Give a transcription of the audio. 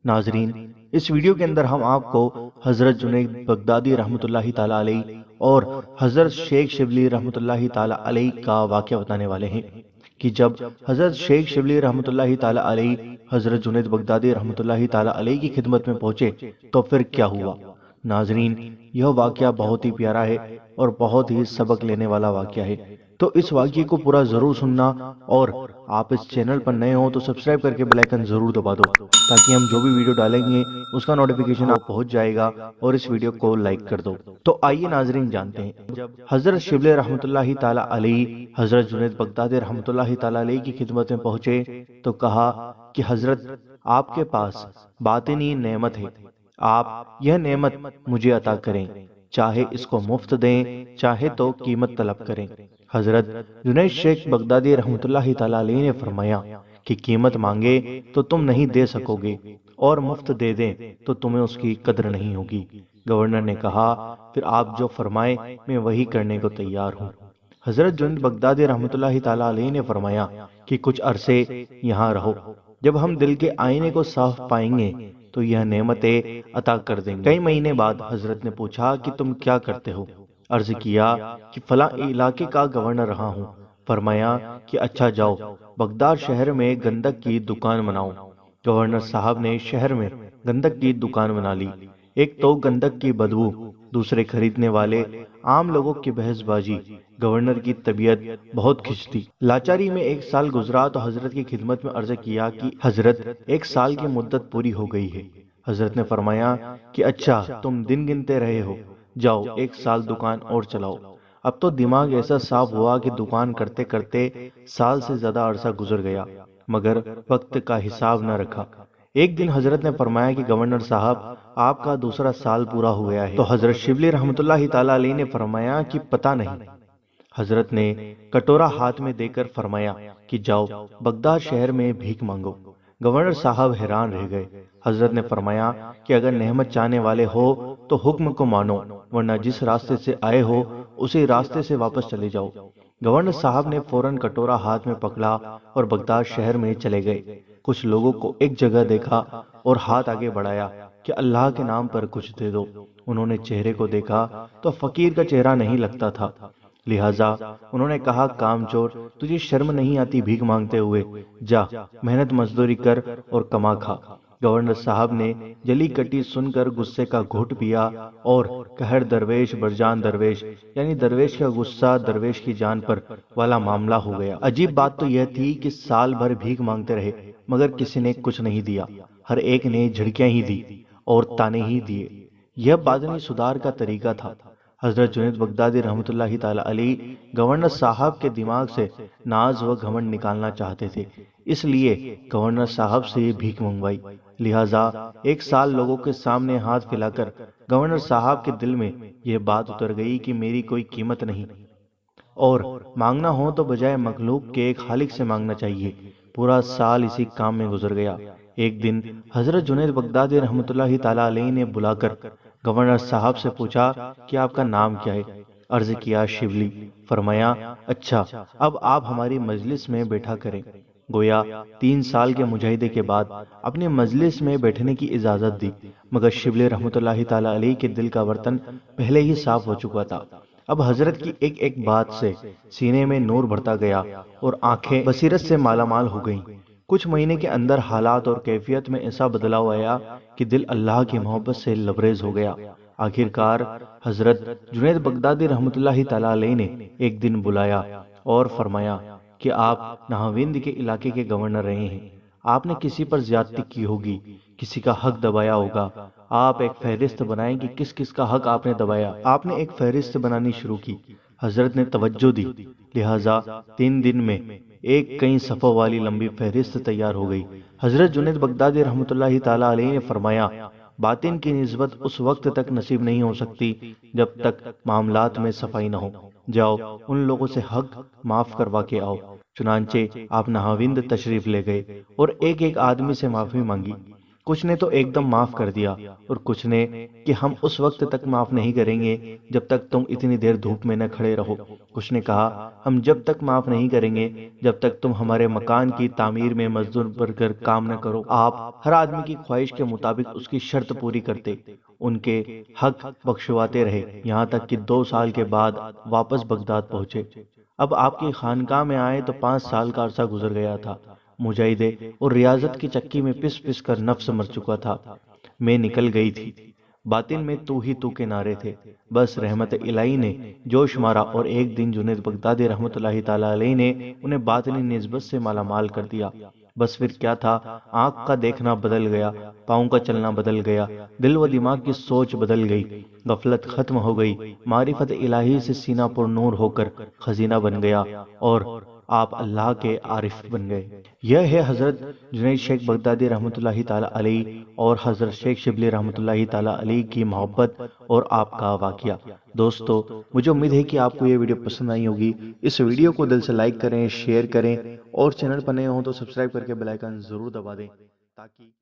ناظرین، اس ویڈیو کے اندر ہم آپ کو حضرت جنید بغدادی رحمۃ اللہ تعالی علیہ اور حضرت شیخ شبلی رحمۃ اللہ تعالی علیہ کا واقعہ بتانے والے ہیں کہ جب حضرت شیخ شبلی رحمۃ اللہ تعالی علیہ حضرت جنید بغدادی رحمۃ اللہ تعالی علیہ کی خدمت میں پہنچے تو پھر کیا ہوا۔ ناظرین، یہ واقعہ بہت ہی پیارا ہے اور بہت ہی سبق لینے والا واقعہ ہے، تو اس واقعے کو پورا ضرور سننا، اور آپ اس چینل پر نئے ہوں تو سبسکرائب کر کے بیل آئیکن ضرور دبا دو تاکہ ہم جو بھی ویڈیو ڈالیں گے اس کا نوٹیفیکیشن آپ پہنچ جائے گا، اور اس ویڈیو کو لائک کر دو۔ تو آئیے ناظرین جانتے ہیں، جب حضرت شبلی رحمۃ اللہ تعالی علیہ حضرت جنید بغدادی رحمۃ اللہ تعالی علیہ کی خدمت میں پہنچے تو کہا کہ حضرت، آپ کے پاس باطنی نعمت ہے، آپ یہ نعمت مجھے عطا کریں، چاہے اس کو مفت دیں چاہے تو قیمت طلب کریں۔ حضرت جنید شیخ بغدادی رحمۃ اللہ تعالی علیہ نے فرمایا کہ قیمت مانگے تو تم نہیں دے سکو گے، اور مفت دے دیں تو تمہیں اس کی قدر نہیں ہوگی۔ گورنر نے کہا، پھر آپ جو فرمائے میں وہی کرنے کو تیار ہوں۔ حضرت جنید بغدادی رحمۃ اللہ تعالی علیہ نے فرمایا کہ کچھ عرصے یہاں رہو، جب ہم دل کے آئینے کو صاف پائیں گے تو یہ نعمتیں عطا کر دیں گے۔ کئی مہینے بعد حضرت نے پوچھا کہ تم کیا کرتے ہو؟ عرض کیا کہ فلاں علاقے کا گورنر رہا ہوں۔ فرمایا کہ اچھا جاؤ، بغداد شہر میں گندک کی دکان بناؤ۔ گورنر صاحب نے شہر میں گندک کی دکان بنا لی۔ ایک تو گندک کی بدبو، دوسرے خریدنے والے عام لوگوں کی بحث بازی، گورنر کی طبیعت بہت کھنچتی۔ لاچاری میں ایک سال گزرا تو حضرت کی خدمت میں عرض کیا کہ حضرت، ایک سال کی مدت پوری ہو گئی ہے۔ حضرت نے فرمایا کہ اچھا، تم دن گنتے رہے ہو، جاؤ ایک سال دکان اور چلاؤ۔ اب تو دماغ ایسا صاف ہوا کہ دکان کرتے کرتے سال سے زیادہ عرصہ گزر گیا، مگر وقت کا حساب نہ رکھا۔ ایک دن حضرت نے فرمایا کہ گورنر صاحب، آپ کا دوسرا سال پورا ہو گیا ہے۔ تو حضرت شبلی رحمۃ اللہ تعالی علیہ نے فرمایا کہ پتہ نہیں۔ حضرت نے کٹورا ہاتھ میں دے کر فرمایا کہ جاؤ بغداد شہر میں بھیک مانگو۔ گورنر صاحب حیران رہ گئے۔ حضرت نے فرمایا کہ اگر نعمت چاہنے والے ہو تو حکم کو مانو، ورنہ جس راستے سے آئے ہو اسی راستے سے واپس چلے جاؤ۔ گورنر صاحب نے فوراً کٹورا ہاتھ میں پکڑا اور بغداد شہر میں چلے گئے۔ کچھ لوگوں کو ایک جگہ دیکھا اور ہاتھ آگے بڑھایا کہ اللہ کے نام پر کچھ دے دو۔ انہوں نے چہرے کو دیکھا تو فقیر کا چہرہ نہیں لگتا تھا، لہٰذا انہوں نے کہا، کام چور، تجھے شرم نہیں آتی بھیک مانگتے ہوئے؟ جا محنت مزدوری کر اور کما کھا۔ گورنر صاحب نے جلی کٹی سن کر غصے کا گھونٹ پیا اور قہر درویش برجان درویش، یعنی درویش کا غصہ درویش کی جان پر والا معاملہ ہو گیا۔ عجیب بات تو یہ تھی کہ سال بھر بھیک مانگتے رہے مگر کسی نے کچھ نہیں دیا، ہر ایک نے جھڑکیاں ہی دی اور تانے ہی دیے۔ یہ باطنی سدھار کا طریقہ تھا۔ حضرت جنید بغدادی رحمۃ اللہ تعالی علیہ گورنر صاحب کے دماغ سے ناز و گھمنڈ نکالنا چاہتے تھے، اس لیے گورنر صاحب سے بھیک منگوائی۔ لہٰذا ایک سال لوگوں کے سامنے ہاتھ پھیلا کر گورنر صاحب کے دل میں یہ بات اتر گئی کہ میری کوئی قیمت نہیں، اور مانگنا ہو تو بجائے مخلوق کے ایک خالق سے مانگنا چاہیے۔ پورا سال اسی کام میں گزر گیا۔ ایک دن حضرت جنید بغدادی رحمۃ اللہ تعالی علیہ نے بلا کر گورنر صاحب سے پوچھا کہ آپ کا نام کیا ہے؟ عرض کیا، شبلی۔ فرمایا، اچھا، اب آپ ہماری مجلس میں بیٹھا کریں۔ گویا 3 سال کے مجاہدے کے بعد اپنی مجلس میں بیٹھنے کی اجازت دی، مگر شبلی رحمۃ اللہ تعالی علیہ کے دل کا برتن پہلے ہی صاف ہو چکا تھا۔ اب حضرت کی ایک ایک بات سے سینے میں نور بڑھتا گیا اور آنکھیں بصیرت سے مالا مال ہو گئیں۔ کچھ مہینے کے اندر حالات اور کیفیت میں ایسا بدلاؤ آیا کہ دل اللہ کی محبت سے لبریز ہو گیا۔ آخر کار حضرت جنید بغدادی رحمۃ اللہ تعالی علیہ نے ایک دن بلایا اور فرمایا کہ آپ نہاوند کے علاقے کے گورنر رہے ہیں، آپ نے کسی پر زیادتی کی ہوگی، کسی کا حق دبایا ہوگا، آپ ایک فہرست بنائیں کہ کس کس کا حق آپ نے دبایا۔ آپ نے ایک فہرست بنانی شروع کی۔ حضرت نے توجہ دی، لہٰذا 3 دن میں ایک کئی صفوں والی لمبی فہرست تیار ہو گئی۔ حضرت جنید بغدادی رحمۃ اللہ تعالی علیہ نے فرمایا، باطن کی نسبت اس وقت تک نصیب نہیں ہو سکتی جب تک معاملات میں صفائی نہ ہو۔ جاؤ ان لوگوں سے حق معاف کروا کے آؤ۔ چنانچہ آپ نہاوند تشریف لے گئے اور ایک ایک آدمی سے معافی مانگی۔ کچھ نے تو ایک دم معاف کر دیا اور کچھ نے کہ ہم اس وقت تک معاف نہیں کریں گے جب تک تم اتنی دیر دھوپ میں نہ کھڑے رہو۔ کچھ نے کہا ہم جب تک معاف نہیں کریں گے جب تک تم ہمارے مکان کی تعمیر میں مزدور بن کر کام نہ کرو۔ آپ ہر آدمی کی خواہش کے مطابق اس کی شرط پوری کرتے، ان کے حق بخشواتے رہے، یہاں تک کہ 2 سال کے بعد واپس بغداد پہنچے۔ اب آپ کی خانقاہ میں آئے تو 5 سال کا عرصہ گزر گیا تھا۔ مجاہدے اور ریاضت کی چکی میں پس پس کر نفس مر چکا تھا، میں نکل گئی تھی۔ باطن میں تو ہی تو کے نعرے تھے۔ بس رحمت الہی نے جوش مارا اور ایک دن جنید بغدادی رحمت اللہ تعالی علیہ نے انہیں باطنی نسبت سے مالا مال کر دیا۔ بس پھر کیا تھا، آنکھ کا دیکھنا بدل گیا، پاؤں کا چلنا بدل گیا، دل و دماغ کی سوچ بدل گئی، غفلت ختم ہو گئی، معرفت الہی سے سینہ پر نور ہو کر خزینہ بن گیا اور آپ اللہ کے عارف بن گئے۔ یہ ہے حضرت جنید شیخ بغدادی رحمۃ اللہ تعالی علیہ اور حضرت شیخ شبلی رحمۃ اللہ تعالی علیہ کی محبت اور آپ کا واقعہ۔ دوستو، مجھے امید ہے کہ آپ کو یہ ویڈیو پسند آئی ہوگی۔ اس ویڈیو کو دل سے لائک کریں، شیئر کریں اور چینل پر نئے ہوں تو سبسکرائب کر کے بیل آئیکن ضرور دبا دیں تاکہ